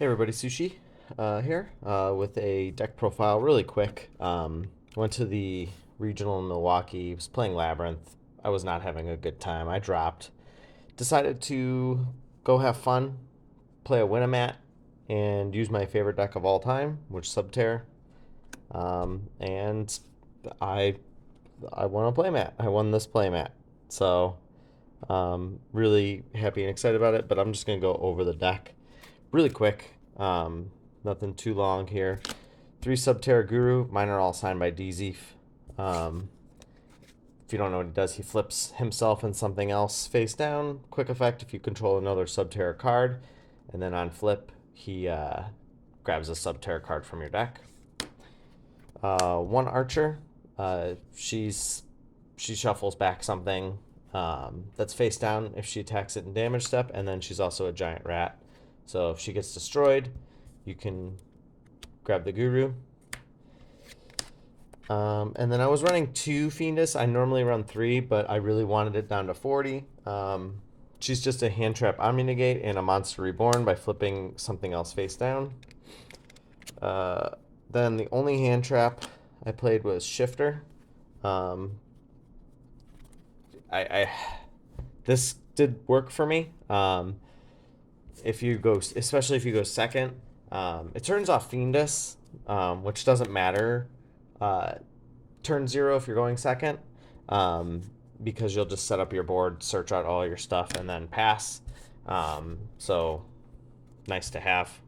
Hey everybody, Sushi here with a deck profile really quick. Went to the regional in Milwaukee, was playing Labyrinth. I was not having a good time. I dropped. Decided to go have fun, play a Winamat, and use my favorite deck of all time, which is Subterror. And I I won a playmat. I won this playmat. So really happy and excited about it, but I'm just going to go over the deck really quick. Nothing too long here. 3 Subterra Guru. Mine are all signed by DZeef. If you don't know what he does, he flips himself and something else face down. Quick effect if you control another Subterra card. And then on flip, he grabs a Subterra card from your deck. 1 Archer. She shuffles back something that's face down if she attacks it in damage step, and then she's also a giant rat. So if she gets destroyed, you can grab the Guru. And then I was running 2 Fiendus. I normally run 3, but I really wanted it down to 40. She's just a hand trap Omni Negate and a Monster Reborn by flipping something else face down. Then the only hand trap I played was Shifter. This did work for me. If you go, especially if you go second, it turns off Fiendus, which doesn't matter. Turn 0 if you're going second, because you'll just set up your board, search out all your stuff, and then pass. So nice to have.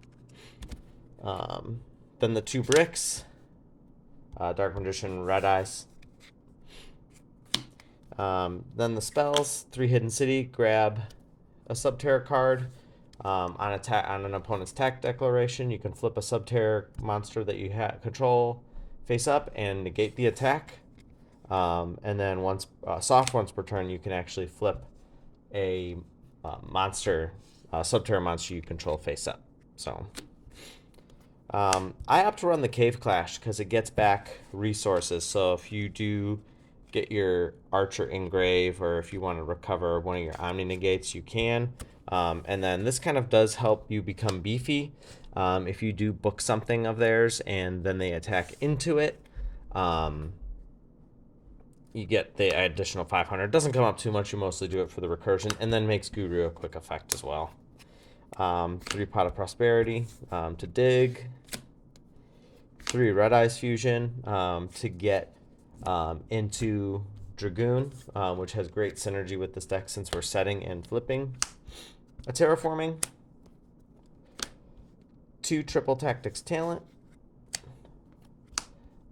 Then the 2 bricks, Dark Magician, Red Eyes. Then the spells, 3 Hidden City, grab a Subterra card. On an opponent's attack declaration, you can flip a Subterra monster that you control face up and negate the attack. And then once per turn, you can actually flip a Subterra monster you control face up. So I opt to run the Cave Clash because it gets back resources. So if you do get your Archer engrave, or if you want to recover one of your Omni Negates, you can. And then this kind of does help you become beefy. If you do book something of theirs and then they attack into it, you get the additional 500. It doesn't come up too much. You mostly do it for the recursion, and then makes Guru a quick effect as well. 3 Pot of Prosperity to dig. 3 Red Eyes Fusion to get into Dragoon, which has great synergy with this deck since we're setting and flipping. A Terraforming. 2 Triple Tactics Talent.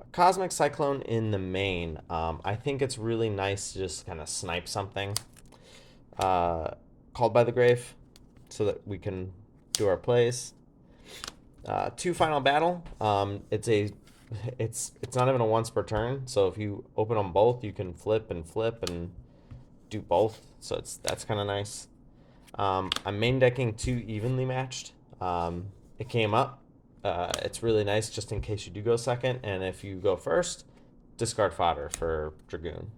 A Cosmic Cyclone in the main. I think it's really nice to just kind of snipe something. Called by the Grave, so that we can do our plays. 2 Final Battle. It's not even a once per turn, so if you open them both, you can flip and do both. So that's kind of nice. I'm main decking 2 Evenly Matched. It came up. It's really nice just in case you do go second, and if you go first, discard fodder for Dragoon.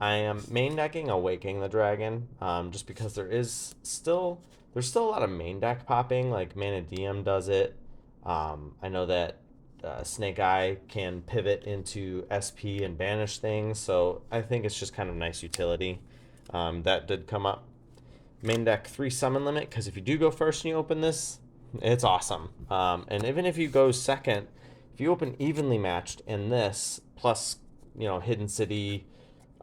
I am main decking Awakening the Dragon, just because there's still a lot of main deck popping, like Mana DM does it. I know that Snake Eye can pivot into SP and banish things, so I think it's just kind of nice utility. That did come up. Main deck 3 Summon Limit, because if you do go first and you open this, it's awesome. And even if you go second, if you open Evenly Matched in this, plus, Hidden City,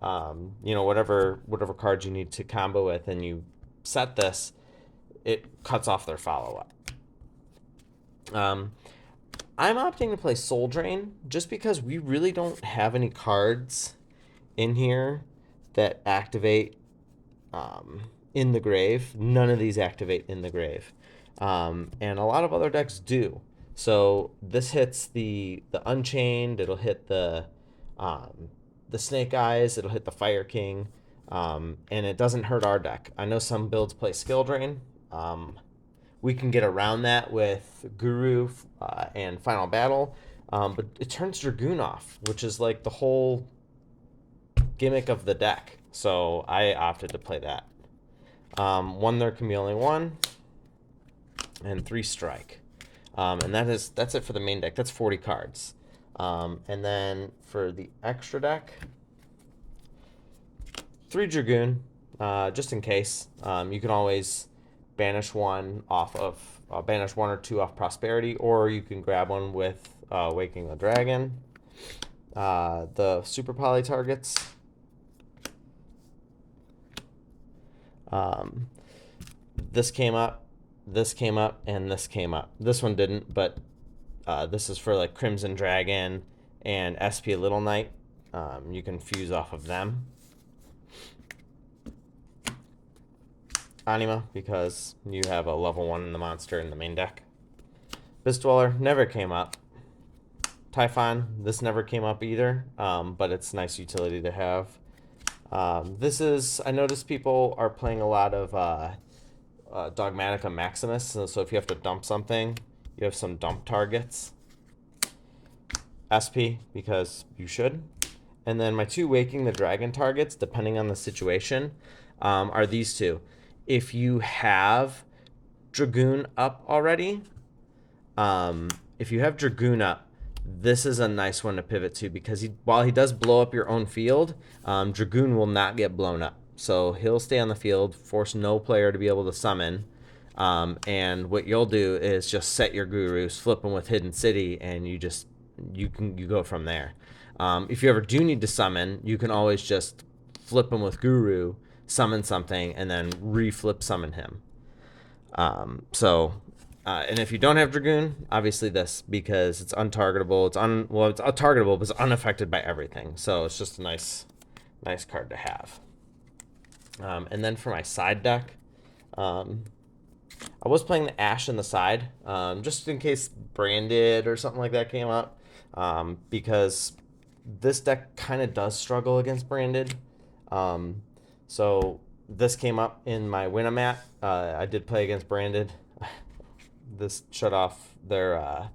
whatever cards you need to combo with, and you set this, it cuts off their follow-up. I'm opting to play Soul Drain just because we really don't have any cards in here that activate in the grave. None of these activate in the grave. And a lot of other decks do. So this hits the Unchained, it'll hit the Snake Eyes, it'll hit the Fire King, and it doesn't hurt our deck. I know some builds play Skill Drain. We can get around that with Guru and Final Battle, but it turns Dragoon off, which is like the whole gimmick of the deck. So I opted to play that. One there can be only one. and 3 strike. And that's it for the main deck. That's 40 cards. And then for the extra deck, 3 Dragoon, just in case. You can always banish one or 2 off Prosperity, or you can grab one with Waking the Dragon. The Super Poly targets. This came up, and this came up. This one didn't, but this is for like Crimson Dragon and SP Little Knight. You can fuse off of them. Anima, because you have a level 1 in the monster in the main deck. Abyss Dweller never came up. Typhon, this never came up either, but it's nice utility to have. I noticed people are playing a lot of Dogmatica Maximus, so if you have to dump something, you have some dump targets. SP, because you should. And then my 2 Waking the Dragon targets, depending on the situation, are these 2. If you have Dragoon up already, this is a nice one to pivot to, because while he does blow up your own field, Dragoon will not get blown up. So he'll stay on the field, force no player to be able to summon. And what you'll do is just set your gurus, flip them with Hidden City, and you go from there. If you ever do need to summon, you can always just flip them with Guru, summon something, and then re-flip summon him. And if you don't have Dragoon, obviously this, because it's untargetable. It's targetable, but it's unaffected by everything. So it's just a nice card to have. And then for my side deck, I was playing the Ash in the side, just in case Branded or something like that came up, because this deck kind of does struggle against Branded. So this came up in my Winamat. I did play against Branded. This shut off their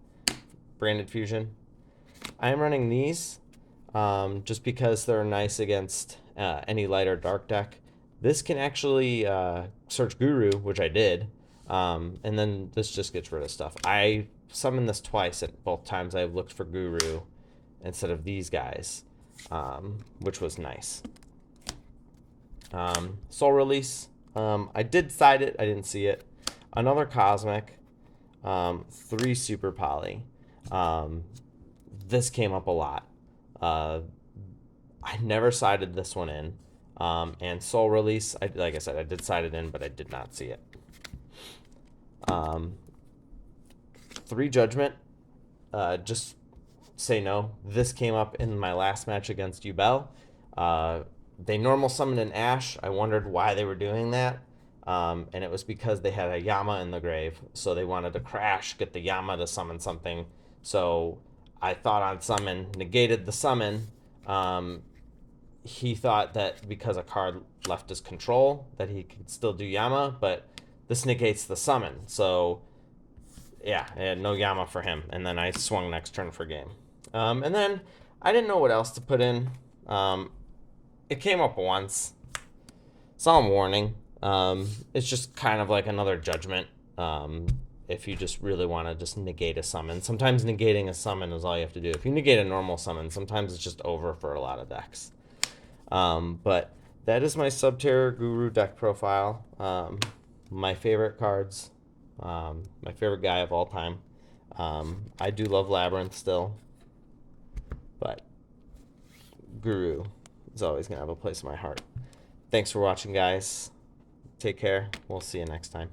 Branded Fusion. I am running these just because they're nice against any light or dark deck. This can actually search Guru, which I did, and then this just gets rid of stuff. I summoned this twice, and both times I've looked for Guru instead of these guys, which was nice. Soul Release. I did side it. I didn't see it. Another Cosmic. 3 Super Poly. This came up a lot. I never sided this one in. And Soul Release, like I said, I did side it in, but I did not see it. 3 Judgment. Just say no. This came up in my last match against Ubel. They normal summoned an Ash. I wondered why they were doing that. And it was because they had a Yama in the grave, so they wanted to crash, get the Yama to summon something. So I thought on summon, negated the summon. He thought that because a card left his control, that he could still do Yama, but this negates the summon. So yeah, I had no Yama for him, and then I swung next turn for game. And then I didn't know what else to put in. It came up once. Solemn Warning. It's just kind of like another Judgment. If you just really want to just negate a summon. Sometimes negating a summon is all you have to do. If you negate a normal summon, sometimes it's just over for a lot of decks. But that is my Subterror Guru deck profile. My favorite cards. My favorite guy of all time. I do love Labyrinth still. But Guru is always going to have a place in my heart. Thanks for watching, guys. Take care. We'll see you next time.